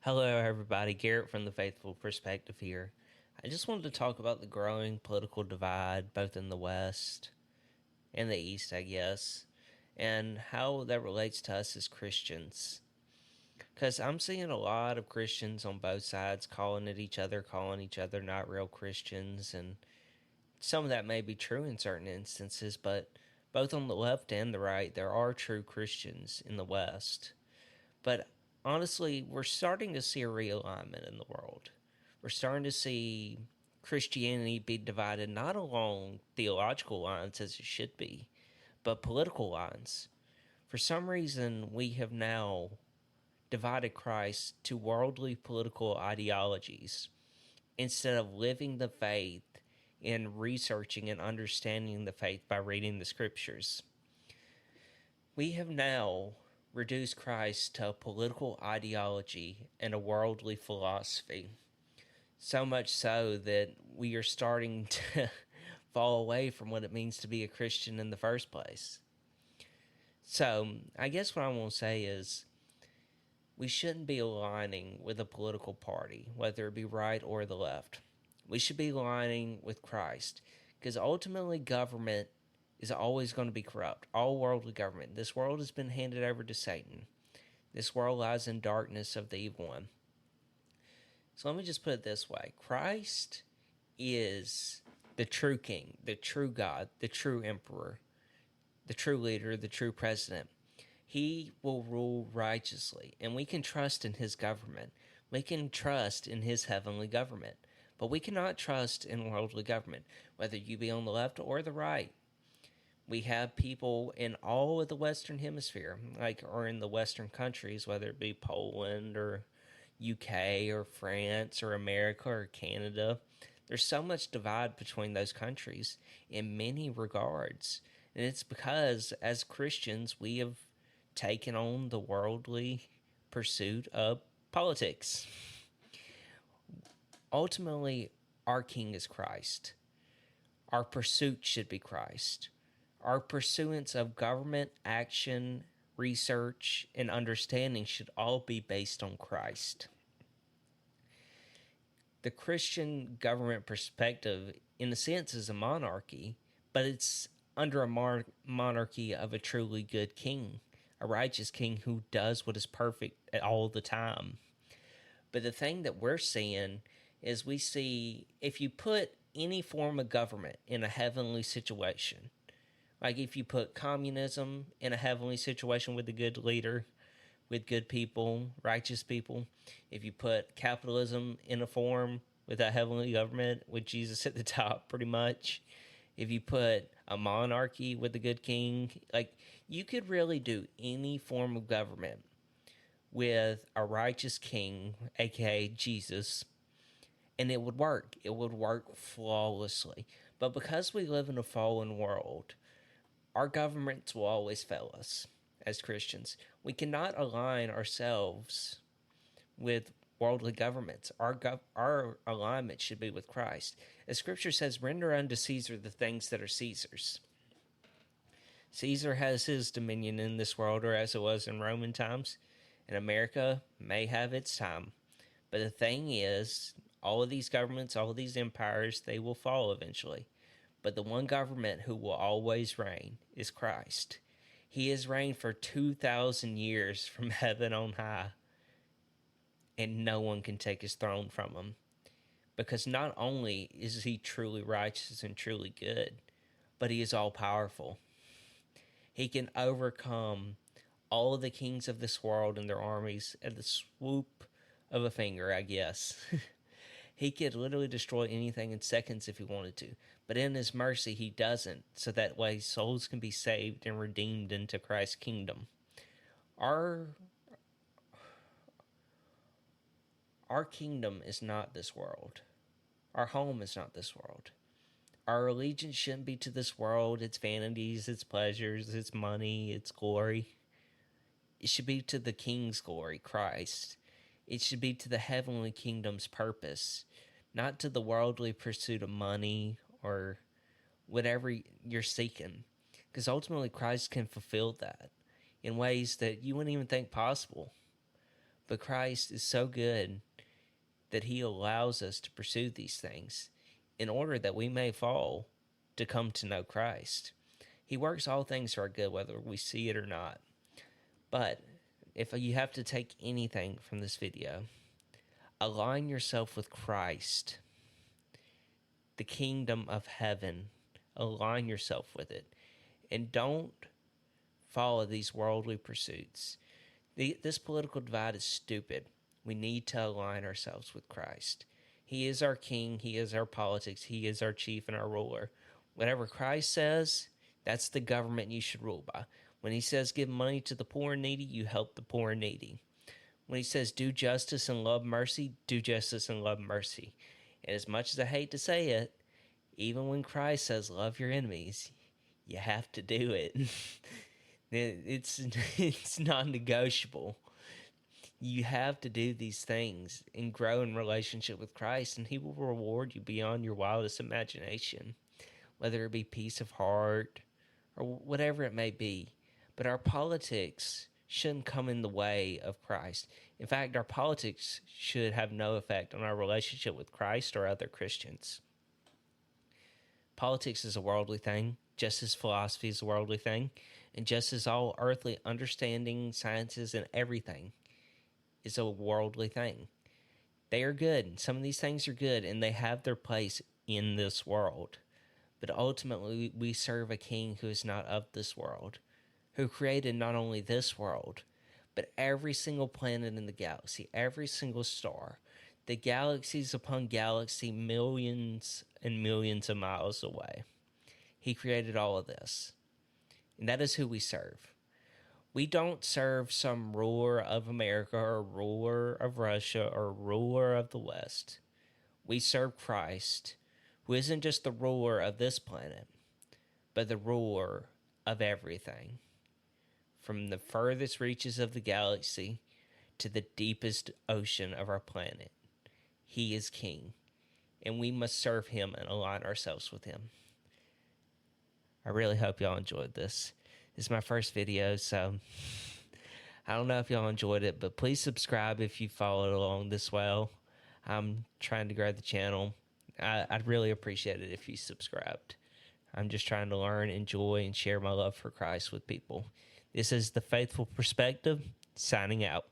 Hello, everybody. Garrett from the Faithful Perspective here. I just wanted to talk about the growing political divide, both in the West and the East, I guess, and how that relates to us as Christians. Because I'm seeing a lot of Christians on both sides calling each other not real Christians, and some of that may be true in certain instances, but both on the left and the right, there are true Christians in the West. But honestly, we're starting to see a realignment in the world. We're starting to see Christianity be divided not along theological lines as it should be, but political lines. For some reason, we have now divided Christ to worldly political ideologies instead of living the faith and researching and understanding the faith by reading the scriptures. We have now reduced Christ to a political ideology and a worldly philosophy. So much so that we are starting to fall away from what it means to be a Christian in the first place. So, I guess what I want to say is we shouldn't be aligning with a political party, whether it be right or the left. We should be aligning with Christ, because ultimately government is always going to be corrupt. All worldly government. This world has been handed over to Satan. This world lies in darkness of the evil one. So let me just put it this way. Christ is the true king, the true God, the true emperor, the true leader, the true president. He will rule righteously, and we can trust in his government. We can trust in his heavenly government. But we cannot trust in worldly government, whether you be on the left or the right. We have people in all of the Western Hemisphere, or in the Western countries, whether it be Poland or UK or France or America or Canada. There's so much divide between those countries in many regards. And it's because, as Christians, we have taken on the worldly pursuit of politics. Ultimately, our King is Christ. Our pursuit should be Christ. Our pursuance of government action, research, and understanding should all be based on Christ. The Christian government perspective, in a sense, is a monarchy, but it's under a monarchy of a truly good king, a righteous king who does what is perfect at all the time. But the thing that we're seeing is we see if you put any form of government in a heavenly situation, like if you put communism in a heavenly situation with a good leader, with good people, righteous people, if you put capitalism in a form with a heavenly government with Jesus at the top, pretty much, if you put a monarchy with a good king, you could really do any form of government with a righteous king, aka Jesus, and it would work. It would work flawlessly. But because we live in a fallen world, our governments will always fail us as Christians. We cannot align ourselves with worldly governments. Our alignment should be with Christ. As Scripture says, render unto Caesar the things that are Caesar's. Caesar has his dominion in this world, or as it was in Roman times, and America may have its time. But the thing is, all of these governments, all of these empires, they will fall eventually. But the one government who will always reign is Christ. He has reigned for 2,000 years from heaven on high, and no one can take his throne from him. Because not only is he truly righteous and truly good, but he is all powerful. He can overcome all of the kings of this world and their armies at the swoop of a finger, I guess. He could literally destroy anything in seconds if he wanted to. But in his mercy, he doesn't, so that way souls can be saved and redeemed into Christ's kingdom. Our kingdom is not this world. Our home is not this world. Our allegiance shouldn't be to this world, its vanities, its pleasures, its money, its glory. It should be to the King's glory, Christ. It should be to the heavenly kingdom's purpose, not to the worldly pursuit of money or whatever you're seeking. Because ultimately, Christ can fulfill that in ways that you wouldn't even think possible. But Christ is so good that he allows us to pursue these things in order that we may fall to come to know Christ. He works all things for our good, whether we see it or not. But if you have to take anything from this video, align yourself with Christ, the kingdom of heaven. Align yourself with it. And don't follow these worldly pursuits. This political divide is stupid. We need to align ourselves with Christ. He is our king. He is our politics. He is our chief and our ruler. Whatever Christ says, that's the government you should rule by. When he says give money to the poor and needy, you help the poor and needy. When he says do justice and love mercy, do justice and love mercy. And as much as I hate to say it, even when Christ says love your enemies, you have to do it. It's non-negotiable. You have to do these things and grow in relationship with Christ, and he will reward you beyond your wildest imagination, whether it be peace of heart or whatever it may be. But our politics shouldn't come in the way of Christ. In fact, our politics should have no effect on our relationship with Christ or other Christians. Politics is a worldly thing, just as philosophy is a worldly thing, and just as all earthly understanding, sciences, and everything is a worldly thing. They are good. Some of these things are good, and they have their place in this world. But ultimately, we serve a king who is not of this world, who created not only this world, but every single planet in the galaxy, every single star, the galaxies upon galaxy, millions and millions of miles away. He created all of this. And that is who we serve. We don't serve some ruler of America or ruler of Russia or ruler of the West. We serve Christ, who isn't just the ruler of this planet, but the ruler of everything. From the furthest reaches of the galaxy to the deepest ocean of our planet. He is king, and we must serve him and align ourselves with him. I really hope y'all enjoyed this. This is my first video, so I don't know if y'all enjoyed it, but please subscribe if you followed along this well. I'm trying to grow the channel. I'd really appreciate it if you subscribed. I'm just trying to learn, enjoy, and share my love for Christ with people. This is The Faithful Perspective, signing out.